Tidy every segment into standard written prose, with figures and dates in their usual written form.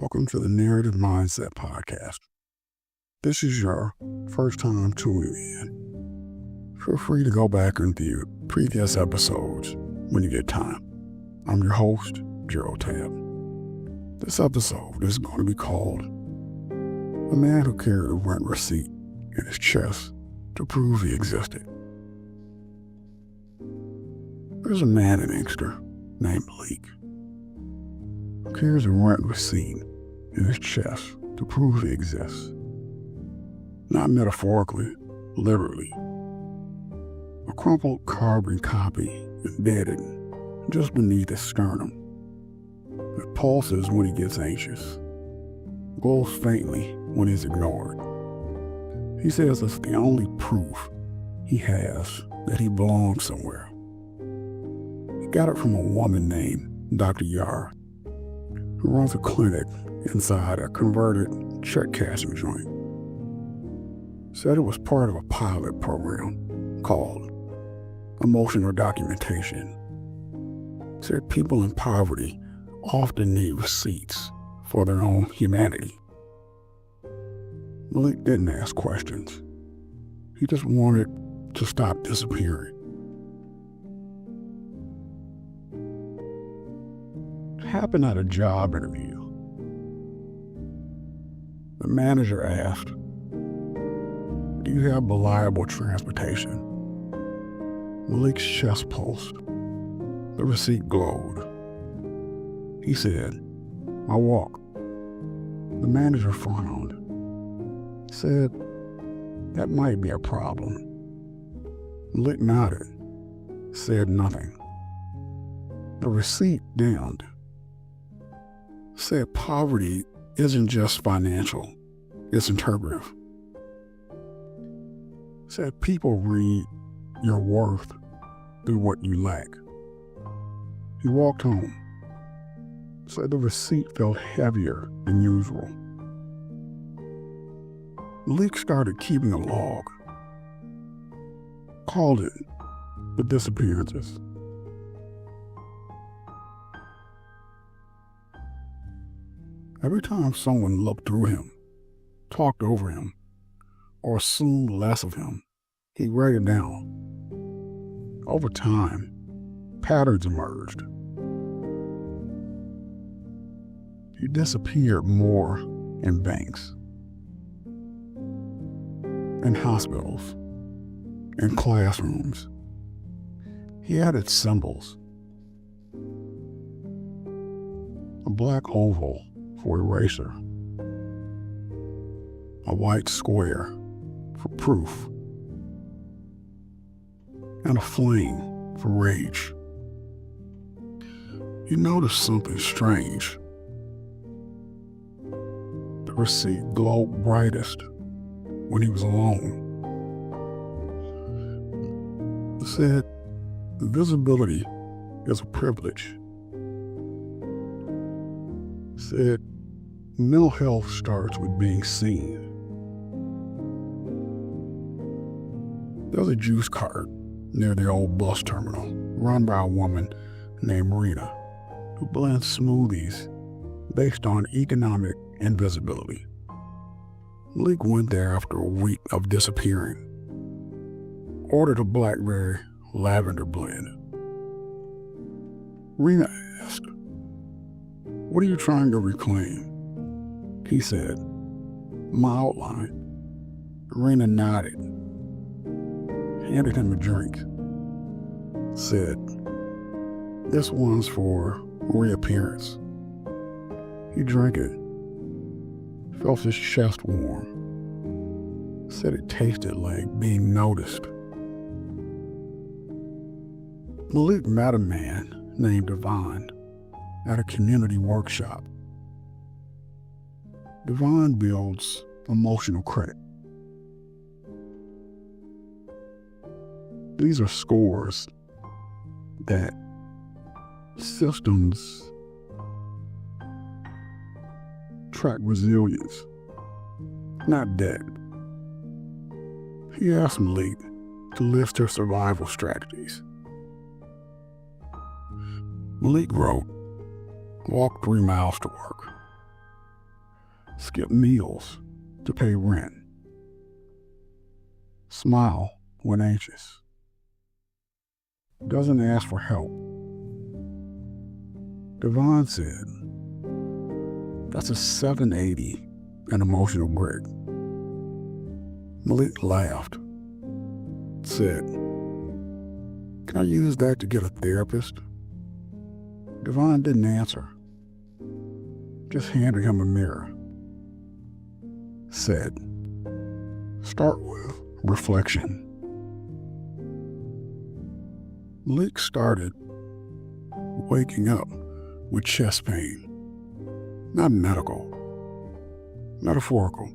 Welcome to the Narrative Mindset Podcast. This is your first time tuning in. Feel free to go back and view previous episodes when you get time. I'm your host, Gerald Tabb. This episode is going to be called "A Man Who Carried a Rent Receipt in His Chest to Prove He Existed." There's a man in Inkster named Leek who carries a rent receipt in his chest to prove he exists. Not metaphorically, literally. A crumpled carbon copy embedded just beneath his sternum. It pulses when he gets anxious, glows faintly when he's ignored. He says it's the only proof he has that he belongs somewhere. He got it from a woman named Dr. Yar, who runs a clinic inside a converted check cashing joint. Said it was part of a pilot program called Emotional Documentation. Said people in poverty often need receipts for their own humanity. Malik didn't ask questions. He just wanted to stop disappearing. It happened at a job interview. The manager asked, "Do you have reliable transportation?" Malik's chest pulsed. The receipt glowed. He said, "I walk." The manager frowned. Said, "That might be a problem." Malik nodded, said nothing. The receipt dimmed. Said poverty isn't just financial, it's interpretive. Said people read your worth through what you lack. He walked home. Said the receipt felt heavier than usual. Malik started keeping a log. Called it the disappearances. Every time someone looked through him, talked over him, or assumed less of him, he wrote it down. Over time, patterns emerged. He disappeared more in banks, in hospitals, in classrooms. He added symbols. A black oval for eraser, a white square for proof, and a flame for rage. He noticed something strange. The receipt glowed brightest when he was alone. It said, "Visibility is a privilege." It said, "Mental health starts with being seen." There's a juice cart near the old bus terminal, run by a woman named Rena, who blends smoothies based on economic invisibility. Malik went there after a week of disappearing. Ordered a blackberry lavender blend. Rena asked, "What are you trying to reclaim?" He said, "My outline." Rena nodded, handed him a drink, said, "This one's for reappearance." He drank it, felt his chest warm, said it tasted like being noticed. Malik met a man named Devon at a community workshop. Devon builds emotional credit. These are scores that systems track resilience, not debt. He asked Malik to list her survival strategies. Malik wrote, "Walk 3 miles to work. skip meals to pay rent, smile when anxious, doesn't ask for help. Devon said, "That's a 780 an emotional break." Malik laughed, said, "Can I use that to get a therapist?" Devon didn't answer, just handed him a mirror. Said, "Start with reflection." Malik started waking up with chest pain, not medical, metaphorical.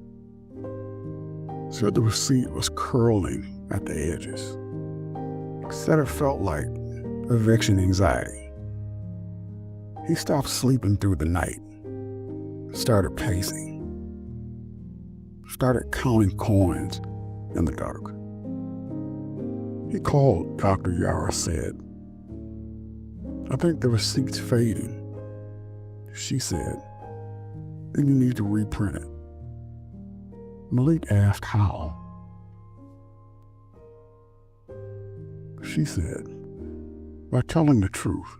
Said the receipt was curling at the edges. Said it felt like eviction anxiety. He stopped sleeping through the night, started pacing, started counting coins in the dark. He called Dr. Yara, said, "I think the receipt's fading." She said, "Then you need to reprint it." Malik asked how. She said, "By telling the truth."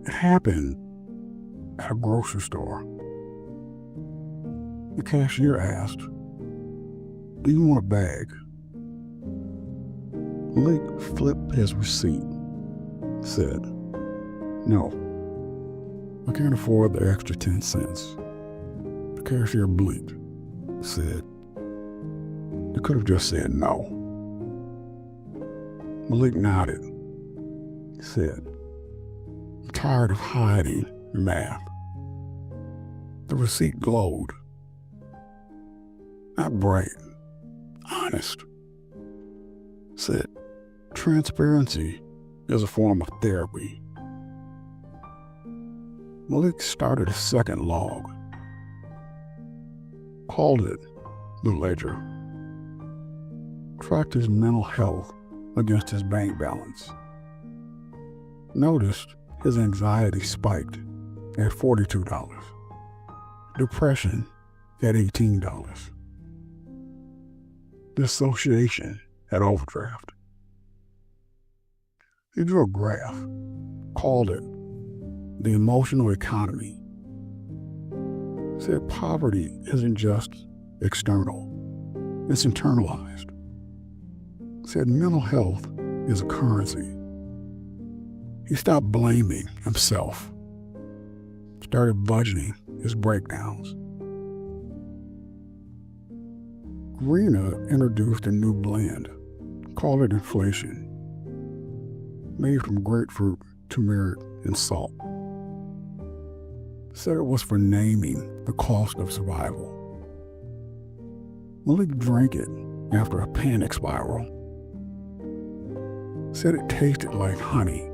It happened at a grocery store. The cashier asked, "Do you want a bag?" Malik flipped his receipt, said, "No, I can't afford the extra 10 cents. The cashier blinked, said, "You could have just said no." Malik nodded, said, "I'm tired of hiding your math." The receipt glowed. Not bright, honest. Said, "Transparency is a form of therapy." Malik started a second log, called it the ledger, tracked his mental health against his bank balance, noticed his anxiety spiked at $42, depression at $18, dissociation at overdraft. He drew a graph, called it the emotional economy. Said poverty isn't just external, it's internalized. Said mental health is a currency. He stopped blaming himself, started budgeting his breakdowns. Rena introduced a new blend, called it inflation, made from grapefruit, turmeric, and salt. Said it was for naming the cost of survival. Malik drank it after a panic spiral. Said it tasted like honey.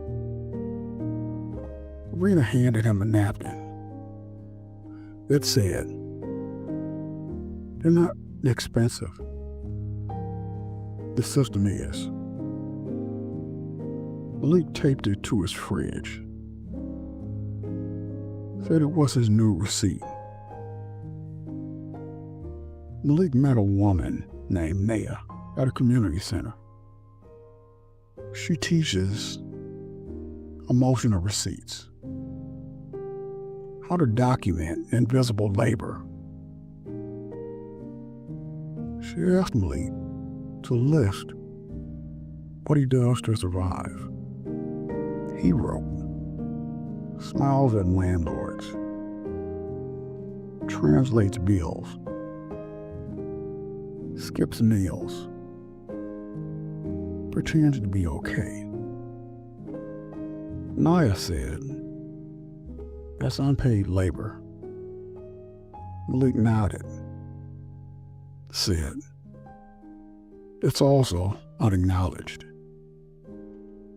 Rena handed him a napkin. It said, "They're not expensive. The system is." Malik taped it to his fridge. Said it was his new receipt. Malik met a woman named Naya at a community center. She teaches emotional receipts, how to document invisible labor. She asked Malik to list what he does to survive. He wrote, smiles at landlords, translates bills, skips meals, pretends to be okay. Naya said, "That's unpaid labor." Malik nodded, said, "It's also unacknowledged."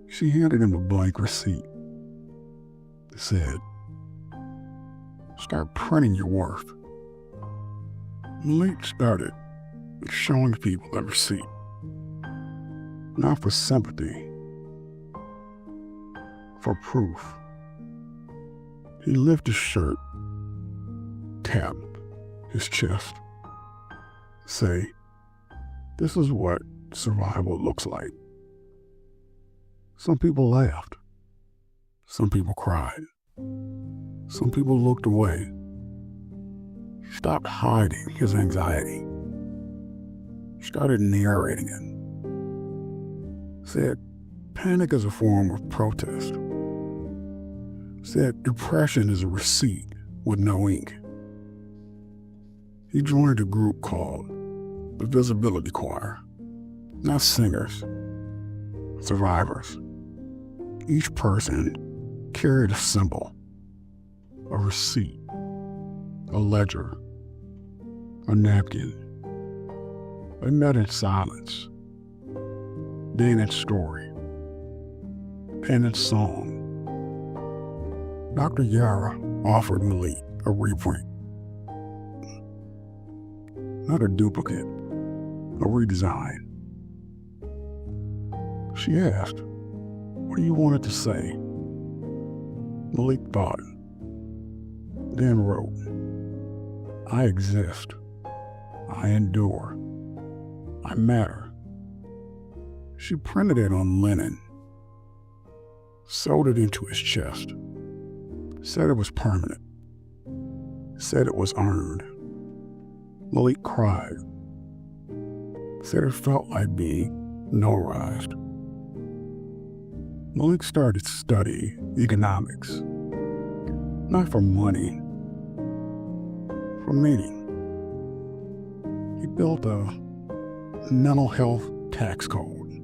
She handed him a blank receipt. Said, "Start printing your worth." Malik started showing people that receipt, not for sympathy, for proof. He lifted his shirt, tapped his chest. Say, this is what survival looks like. Some people laughed. Some people cried. Some people looked away. He stopped hiding his anxiety. Started narrating it. Said, panic is a form of protest. Said, depression is a receipt with no ink. He joined a group called the Visibility Choir. Not singers, survivors. Each person carried a symbol, a receipt, a ledger, a napkin. They met in silence, then in story, and in song. Dr. Yara offered Malik a reprint. Not a duplicate, a redesign. She asked, what do you want it to say? Malik thought, then wrote, I exist, I endure, I matter. She printed it on linen, sewed it into his chest, said it was permanent, said it was earned. Malik cried, said it felt like being notarized. Malik started studying economics, not for money, for meaning. He built a mental health tax code.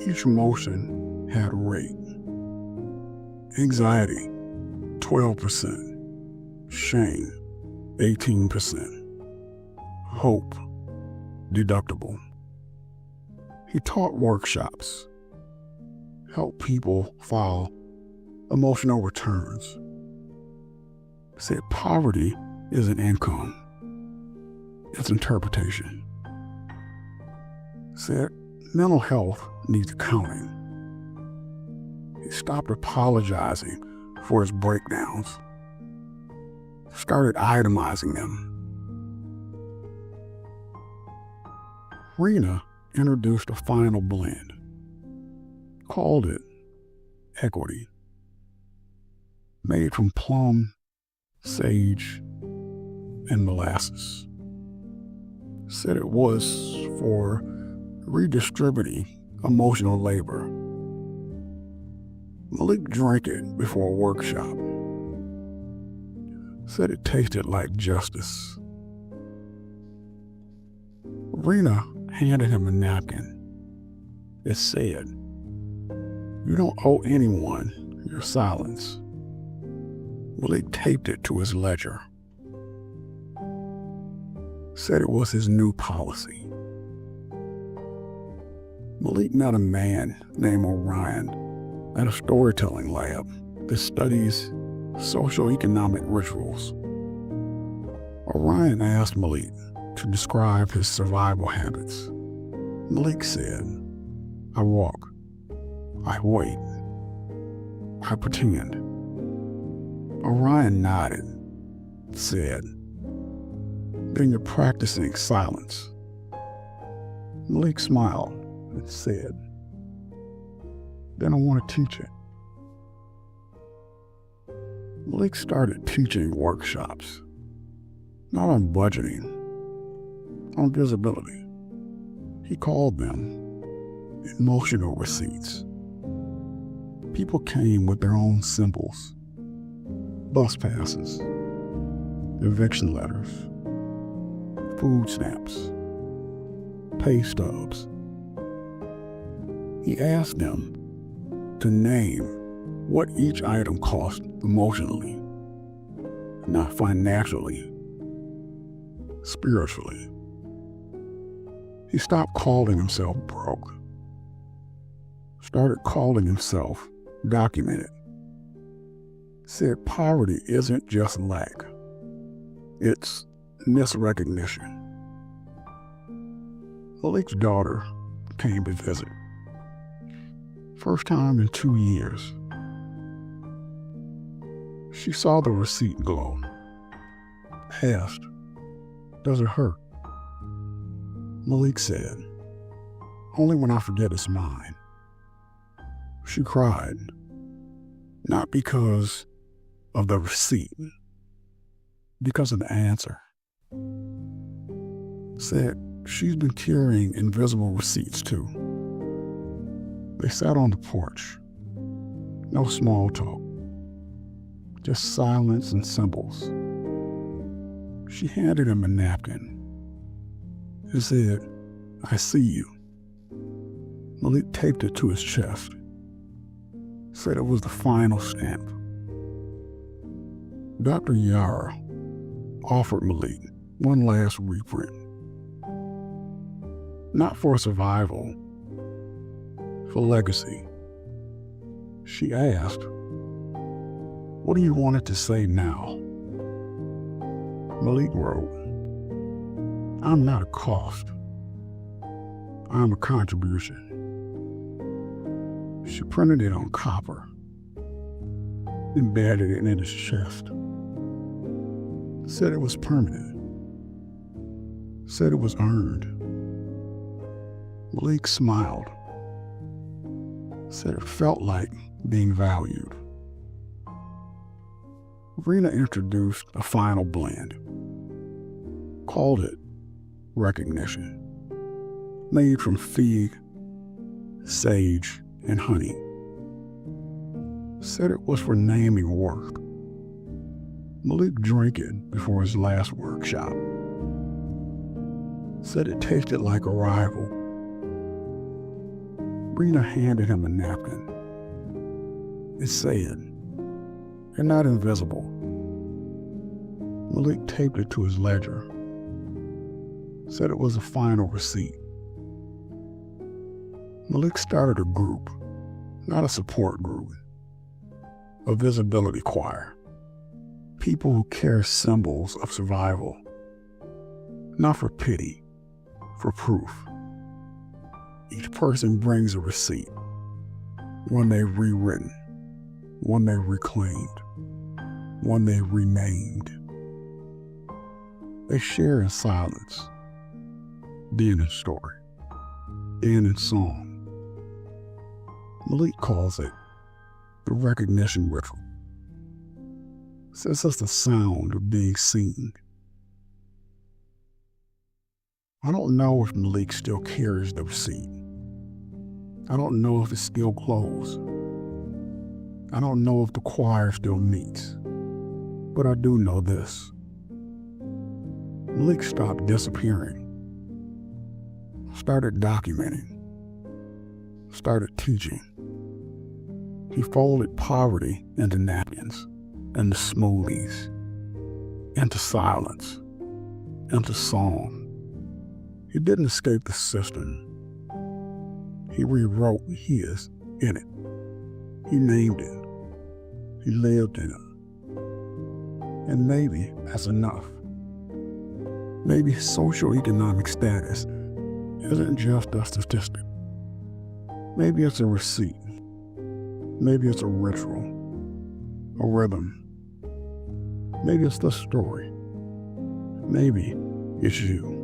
Each emotion had a rate. Anxiety, 12%. Shame, 18%. Hope, deductible. He taught workshops, helped people file emotional returns. Said poverty isn't income, it's interpretation. Said mental health needs accounting. He stopped apologizing for his breakdowns, started itemizing them. Rena introduced a final blend, called it equity, made from plum, sage, and molasses. Said it was for redistributing emotional labor. Malik drank it before a workshop. Said it tasted like justice. Rena handed him a napkin. It said, you don't owe anyone your silence. Malik taped it to his ledger. Said it was his new policy. Malik met a man named Orion at a storytelling lab that studies socioeconomic rituals. Orion asked Malik to describe his survival habits. Malik said, I walk, I wait, I pretend. Orion nodded, said, then you're practicing silence. Malik smiled and said, then I want to teach it. Malik started teaching workshops, not on budgeting, on visibility. He called them emotional receipts. People came with their own symbols, bus passes, eviction letters, food stamps, pay stubs. He asked them to name what each item cost emotionally, not financially, spiritually. He stopped calling himself broke, started calling himself documented. Said poverty isn't just lack, it's misrecognition. Malik's daughter came to visit. First time in 2 years. She saw the receipt glow. past, does it hurt? Malik said, only when I forget it's mine. She cried, not because of the receipt, because of the answer. Said she's been carrying invisible receipts too. They sat on the porch. No small talk, just silence and symbols. She handed him a napkin. He said, I see you. Malik taped it to his chest. Said it was the final stamp. Dr. Yara offered Malik one last reprint. Not for survival, for legacy. She asked, what do you want it to say now? Malik wrote, I'm not a cost. I'm a contribution. She printed it on copper, embedded it in his chest. Said it was permanent. Said it was earned. Malik smiled. Said it felt like being valued. Rena introduced a final blend. Called it recognition. Made from fig, sage, and honey. Said it was for naming work. Malik drank it before his last workshop. Said it tasted like arrival. Rena handed him a napkin. It said, you're not invisible. Malik taped it to his ledger. Said it was a final receipt. Malik started a group, not a support group, a visibility choir. People who carry symbols of survival, not for pity, for proof. Each person brings a receipt, one they've rewritten, one they reclaimed, one they renamed. They share in silence, then in story, then in song. Malik calls it the recognition ritual. Says it's the sound of being seen. I don't know if Malik still carries the receipt. I don't know if it's still closed. I don't know if the choir still meets. But I do know this. Malik stopped disappearing. Started documenting. Started teaching. He folded poverty into napkins, into smoothies, into silence, into song. He didn't escape the system. He rewrote his in it. He named it. He lived in it. And maybe that's enough. Maybe socioeconomic status isn't just a statistic. Maybe it's a receipt. Maybe it's a ritual, a rhythm. Maybe it's the story. Maybe it's you.